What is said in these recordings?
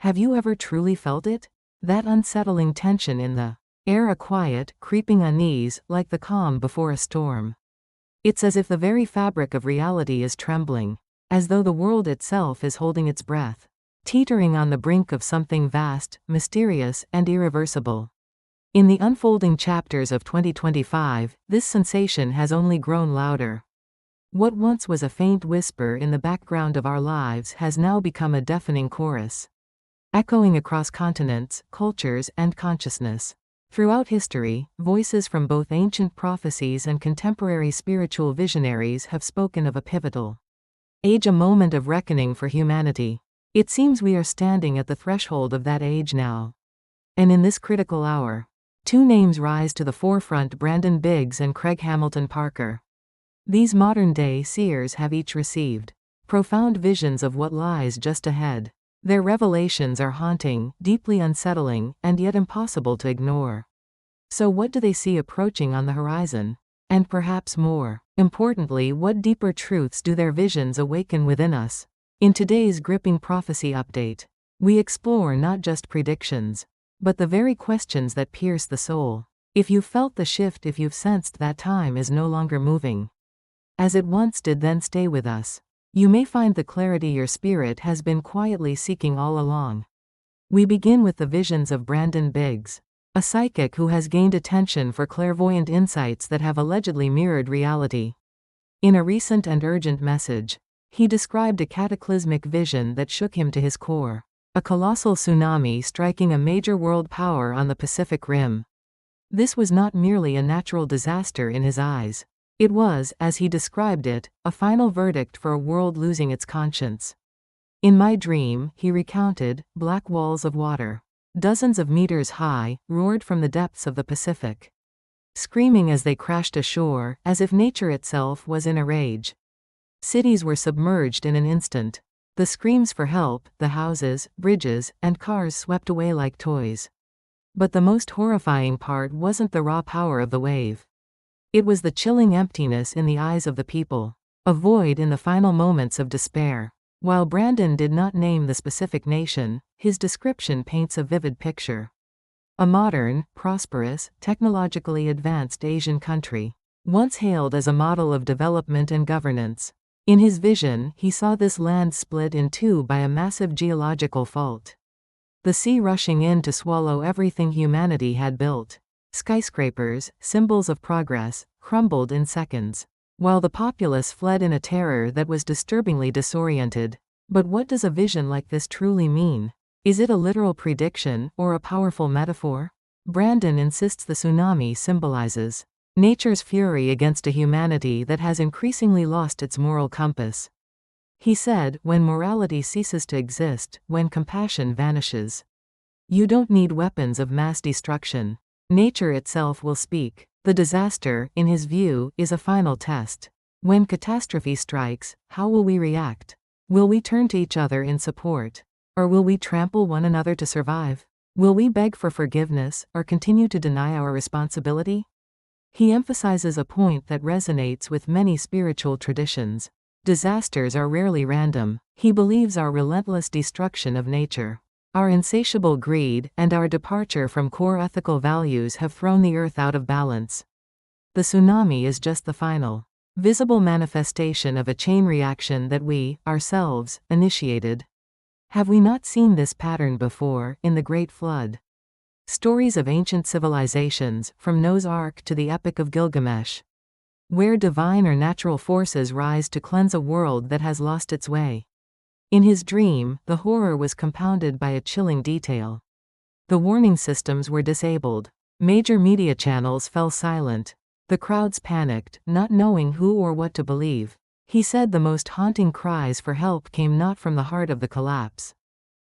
Have you ever truly felt it? That unsettling tension in the air, a quiet, creeping unease, like the calm before a storm. It's as if the very fabric of reality is trembling, as though the world itself is holding its breath, teetering on the brink of something vast, mysterious, and irreversible. In the unfolding chapters of 2025, this sensation has only grown louder. What once was a faint whisper in the background of our lives has now become a deafening chorus, echoing across continents, cultures, and consciousness. Throughout history, voices from both ancient prophecies and contemporary spiritual visionaries have spoken of a pivotal age, a moment of reckoning for humanity. It seems we are standing at the threshold of that age now. And in this critical hour, two names rise to the forefront: Brandon Biggs and Craig Hamilton Parker. These modern-day seers have each received profound visions of what lies just ahead. Their revelations are haunting, deeply unsettling, and yet impossible to ignore. So what do they see approaching on the horizon? And perhaps more importantly, what deeper truths do their visions awaken within us? In today's gripping prophecy update, we explore not just predictions, but the very questions that pierce the soul. If you've felt the shift, if you've sensed that time is no longer moving as it once did, then stay with us. You may find the clarity your spirit has been quietly seeking all along. We begin with the visions of Brandon Biggs, a psychic who has gained attention for clairvoyant insights that have allegedly mirrored reality. In a recent and urgent message, he described a cataclysmic vision that shook him to his core, a colossal tsunami striking a major world power on the Pacific Rim. This was not merely a natural disaster in his eyes. It was, as he described it, a final verdict for a world losing its conscience. In my dream, he recounted, black walls of water, dozens of meters high, roared from the depths of the Pacific, screaming as they crashed ashore, as if nature itself was in a rage. Cities were submerged in an instant. The screams for help, the houses, bridges, and cars swept away like toys. But the most horrifying part wasn't the raw power of the wave. It was the chilling emptiness in the eyes of the people, a void in the final moments of despair. While Brandon did not name the specific nation, his description paints a vivid picture. A modern, prosperous, technologically advanced Asian country, once hailed as a model of development and governance. In his vision, he saw this land split in two by a massive geological fault, the sea rushing in to swallow everything humanity had built. Skyscrapers, symbols of progress, crumbled in seconds, while the populace fled in a terror that was disturbingly disoriented. But what does a vision like this truly mean? Is it a literal prediction, or a powerful metaphor? Brandon insists the tsunami symbolizes nature's fury against a humanity that has increasingly lost its moral compass. He said, when morality ceases to exist, when compassion vanishes, you don't need weapons of mass destruction. Nature itself will speak. The disaster, in his view, is a final test. When catastrophe strikes, how will we react? Will we turn to each other in support? Or will we trample one another to survive? Will we beg for forgiveness, or continue to deny our responsibility? He emphasizes a point that resonates with many spiritual traditions. Disasters are rarely random. He believes our relentless destruction of nature, our insatiable greed, and our departure from core ethical values have thrown the earth out of balance. The tsunami is just the final, visible manifestation of a chain reaction that we, ourselves, initiated. Have we not seen this pattern before, in the Great Flood? Stories of ancient civilizations, from Noah's Ark to the Epic of Gilgamesh, where divine or natural forces rise to cleanse a world that has lost its way. In his dream, the horror was compounded by a chilling detail. The warning systems were disabled. Major media channels fell silent. The crowds panicked, not knowing who or what to believe. He said the most haunting cries for help came not from the heart of the collapse,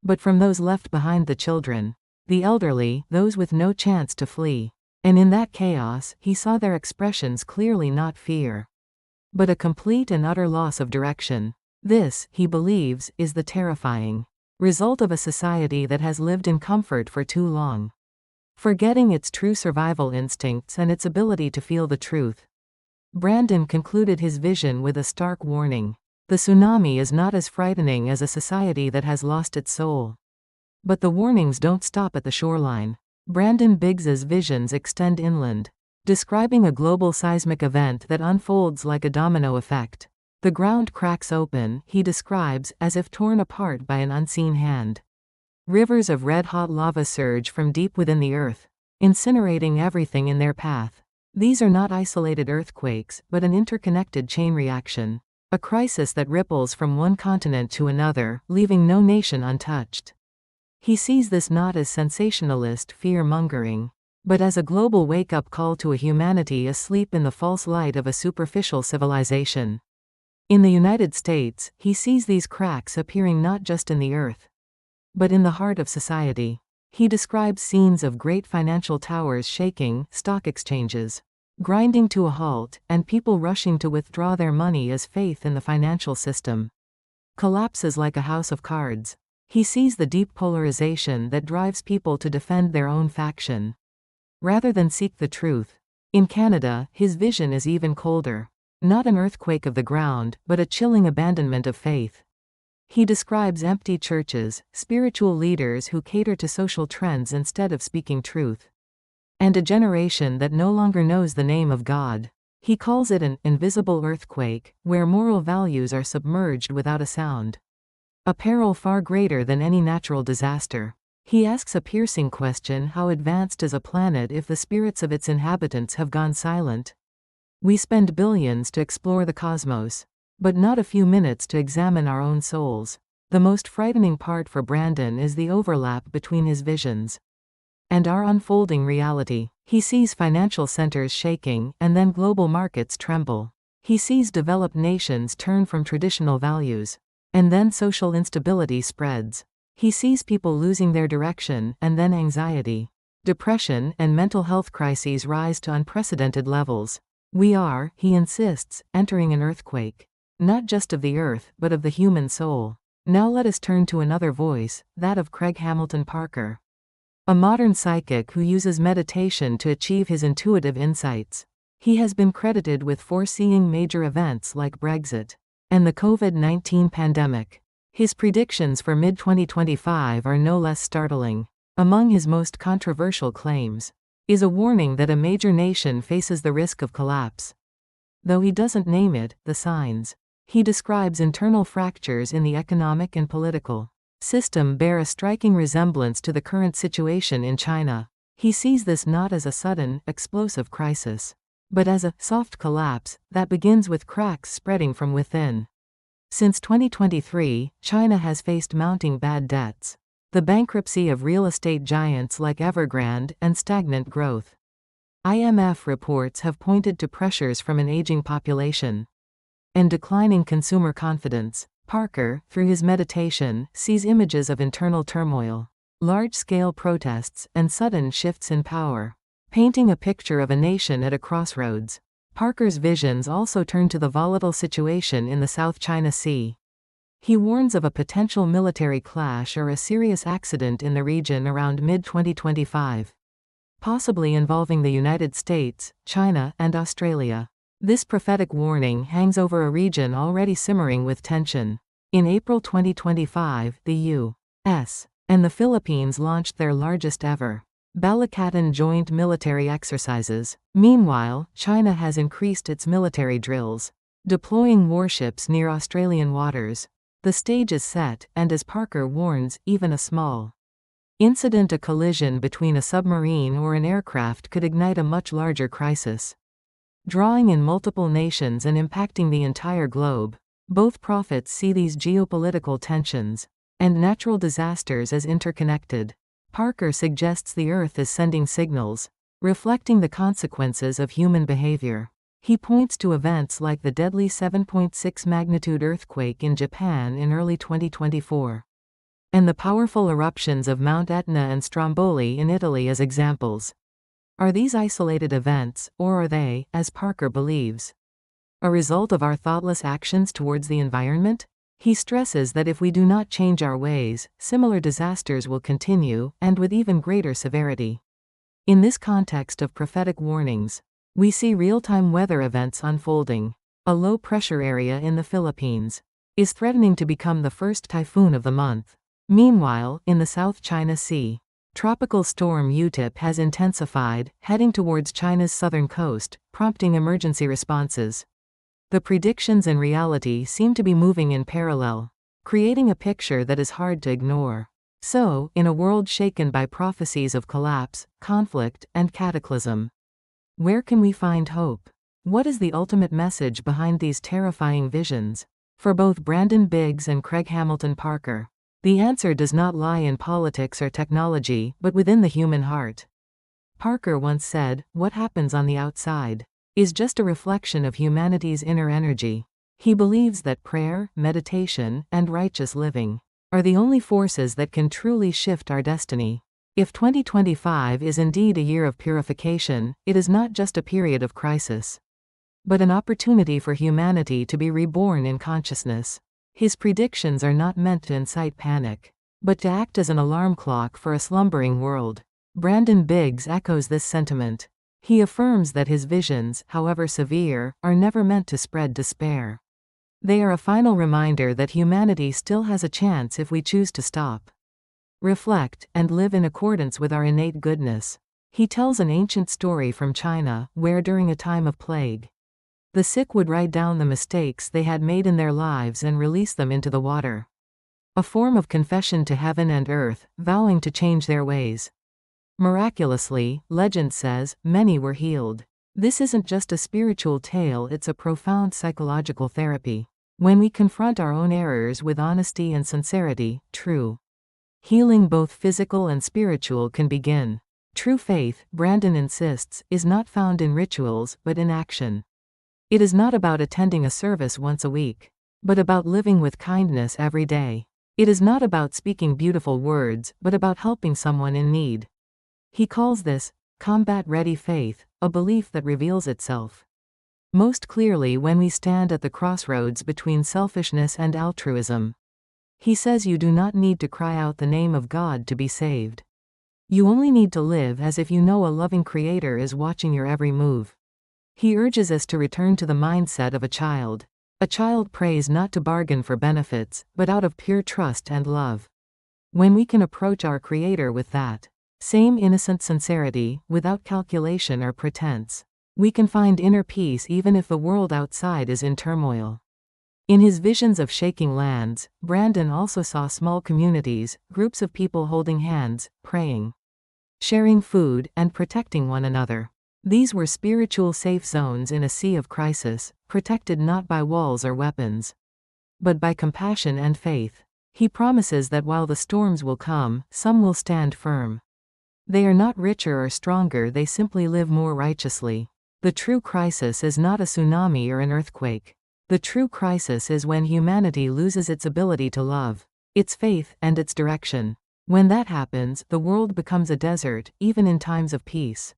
but from those left behind: the children, the elderly, those with no chance to flee. And in that chaos, he saw their expressions clearly: not fear, but a complete and utter loss of direction. This, he believes, is the terrifying result of a society that has lived in comfort for too long, forgetting its true survival instincts and its ability to feel the truth. Brandon concluded his vision with a stark warning. The tsunami is not as frightening as a society that has lost its soul. But the warnings don't stop at the shoreline. Brandon Biggs's visions extend inland, describing a global seismic event that unfolds like a domino effect. The ground cracks open, he describes, as if torn apart by an unseen hand. Rivers of red-hot lava surge from deep within the earth, incinerating everything in their path. These are not isolated earthquakes, but an interconnected chain reaction. A crisis that ripples from one continent to another, leaving no nation untouched. He sees this not as sensationalist fear-mongering, but as a global wake-up call to a humanity asleep in the false light of a superficial civilization. In the United States, he sees these cracks appearing not just in the earth, but in the heart of society. He describes scenes of great financial towers shaking, stock exchanges grinding to a halt, and people rushing to withdraw their money as faith in the financial system collapses like a house of cards. He sees the deep polarization that drives people to defend their own faction, rather than seek the truth. In Canada, his vision is even colder. Not an earthquake of the ground, but a chilling abandonment of faith. He describes empty churches, spiritual leaders who cater to social trends instead of speaking truth, and a generation that no longer knows the name of God. He calls it an invisible earthquake, where moral values are submerged without a sound. A peril far greater than any natural disaster. He asks a piercing question: how advanced is a planet if the spirits of its inhabitants have gone silent? We spend billions to explore the cosmos, but not a few minutes to examine our own souls. The most frightening part for Brandon is the overlap between his visions and our unfolding reality. He sees financial centers shaking, and then global markets tremble. He sees developed nations turn from traditional values, and then social instability spreads. He sees people losing their direction, and then anxiety, depression, and mental health crises rise to unprecedented levels. We are, he insists, entering an earthquake, not just of the earth, but of the human soul. Now let us turn to another voice, that of Craig Hamilton Parker, a modern psychic who uses meditation to achieve his intuitive insights. He has been credited with foreseeing major events like Brexit and the COVID-19 pandemic. His predictions for mid-2025 are no less startling. Among his most controversial claims is a warning that a major nation faces the risk of collapse. Though he doesn't name it, the signs he describes internal fractures in the economic and political system bear a striking resemblance to the current situation in China. He sees this not as a sudden, explosive crisis, but as a soft collapse that begins with cracks spreading from within. Since 2023, China has faced mounting bad debts, the bankruptcy of real estate giants like Evergrande, and stagnant growth. IMF reports have pointed to pressures from an aging population and declining consumer confidence. Parker, through his meditation, sees images of internal turmoil, large-scale protests, and sudden shifts in power, painting a picture of a nation at a crossroads. Parker's visions also turn to the volatile situation in the South China Sea. He warns of a potential military clash or a serious accident in the region around mid-2025, possibly involving the United States, China, and Australia. This prophetic warning hangs over a region already simmering with tension. In April 2025, the U.S. and the Philippines launched their largest ever Balikatan joint military exercises. Meanwhile, China has increased its military drills, deploying warships near Australian waters. The stage is set, and as Parker warns, even a small incident, a collision between a submarine or an aircraft, could ignite a much larger crisis, drawing in multiple nations and impacting the entire globe. Both prophets see these geopolitical tensions and natural disasters as interconnected. Parker suggests the Earth is sending signals, reflecting the consequences of human behavior. He points to events like the deadly 7.6 magnitude earthquake in Japan in early 2024, and the powerful eruptions of Mount Etna and Stromboli in Italy as examples. Are these isolated events, or are they, as Parker believes, a result of our thoughtless actions towards the environment? He stresses that if we do not change our ways, similar disasters will continue, and with even greater severity. In this context of prophetic warnings, we see real-time weather events unfolding. A low-pressure area in the Philippines is threatening to become the first typhoon of the month. Meanwhile, in the South China Sea, tropical storm Utip has intensified, heading towards China's southern coast, prompting emergency responses. The predictions and reality seem to be moving in parallel, creating a picture that is hard to ignore. So, in a world shaken by prophecies of collapse, conflict, and cataclysm, where can we find hope? What is the ultimate message behind these terrifying visions? For both Brandon Biggs and Craig Hamilton Parker, the answer does not lie in politics or technology, but within the human heart. Parker once said, "What happens on the outside is just a reflection of humanity's inner energy." He believes that prayer, meditation, and righteous living are the only forces that can truly shift our destiny. If 2025 is indeed a year of purification, it is not just a period of crisis, but an opportunity for humanity to be reborn in consciousness. His predictions are not meant to incite panic, but to act as an alarm clock for a slumbering world. Brandon Biggs echoes this sentiment. He affirms that his visions, however severe, are never meant to spread despair. They are a final reminder that humanity still has a chance if we choose to stop, reflect, and live in accordance with our innate goodness. He tells an ancient story from China, where during a time of plague, the sick would write down the mistakes they had made in their lives and release them into the water. A form of confession to heaven and earth, vowing to change their ways. Miraculously, legend says, many were healed. This isn't just a spiritual tale, it's a profound psychological therapy. When we confront our own errors with honesty and sincerity, true healing, both physical and spiritual, can begin. True faith, Brandon insists, is not found in rituals, but in action. It is not about attending a service once a week, but about living with kindness every day. It is not about speaking beautiful words, but about helping someone in need. He calls this combat-ready faith, a belief that reveals itself most clearly when we stand at the crossroads between selfishness and altruism. He says you do not need to cry out the name of God to be saved. You only need to live as if you know a loving Creator is watching your every move. He urges us to return to the mindset of a child. A child prays not to bargain for benefits, but out of pure trust and love. When we can approach our Creator with that same innocent sincerity, without calculation or pretense, we can find inner peace even if the world outside is in turmoil. In his visions of shaking lands, Brandon also saw small communities, groups of people holding hands, praying, sharing food, and protecting one another. These were spiritual safe zones in a sea of crisis, protected not by walls or weapons, but by compassion and faith. He promises that while the storms will come, some will stand firm. They are not richer or stronger, they simply live more righteously. The true crisis is not a tsunami or an earthquake. The true crisis is when humanity loses its ability to love, its faith, and its direction. When that happens, the world becomes a desert, even in times of peace.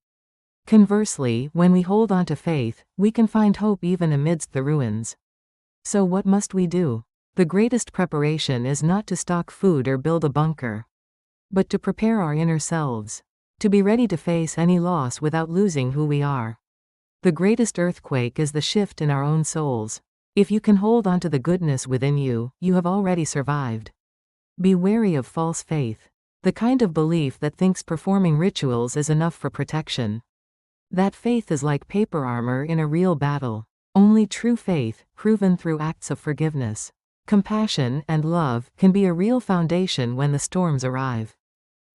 Conversely, when we hold on to faith, we can find hope even amidst the ruins. So what must we do? The greatest preparation is not to stock food or build a bunker, but to prepare our inner selves, to be ready to face any loss without losing who we are. The greatest earthquake is the shift in our own souls. If you can hold on to the goodness within you, you have already survived. Be wary of false faith, the kind of belief that thinks performing rituals is enough for protection. That faith is like paper armor in a real battle. Only true faith, proven through acts of forgiveness, compassion, and love, can be a real foundation when the storms arrive.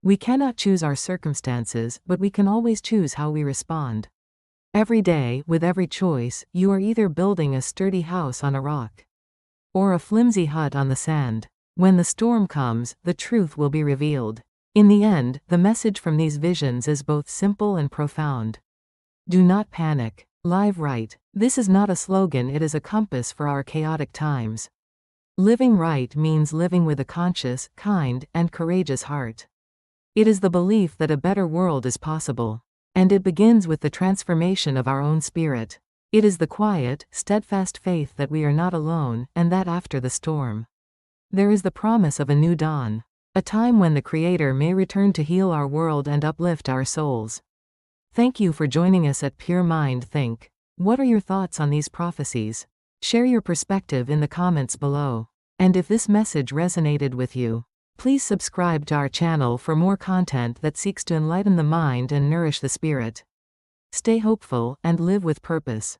We cannot choose our circumstances, but we can always choose how we respond. Every day, with every choice, you are either building a sturdy house on a rock, or a flimsy hut on the sand. When the storm comes, the truth will be revealed. In the end, the message from these visions is both simple and profound. Do not panic. Live right. This is not a slogan, it is a compass for our chaotic times. Living right means living with a conscious, kind, and courageous heart. It is the belief that a better world is possible. And it begins with the transformation of our own spirit. It is the quiet, steadfast faith that we are not alone, and that after the storm, there is the promise of a new dawn. A time when the Creator may return to heal our world and uplift our souls. Thank you for joining us at Pure Mind Think. What are your thoughts on these prophecies? Share your perspective in the comments below. And if this message resonated with you, Please subscribe to our channel for more content that seeks to enlighten the mind and nourish the spirit. Stay hopeful and live with purpose.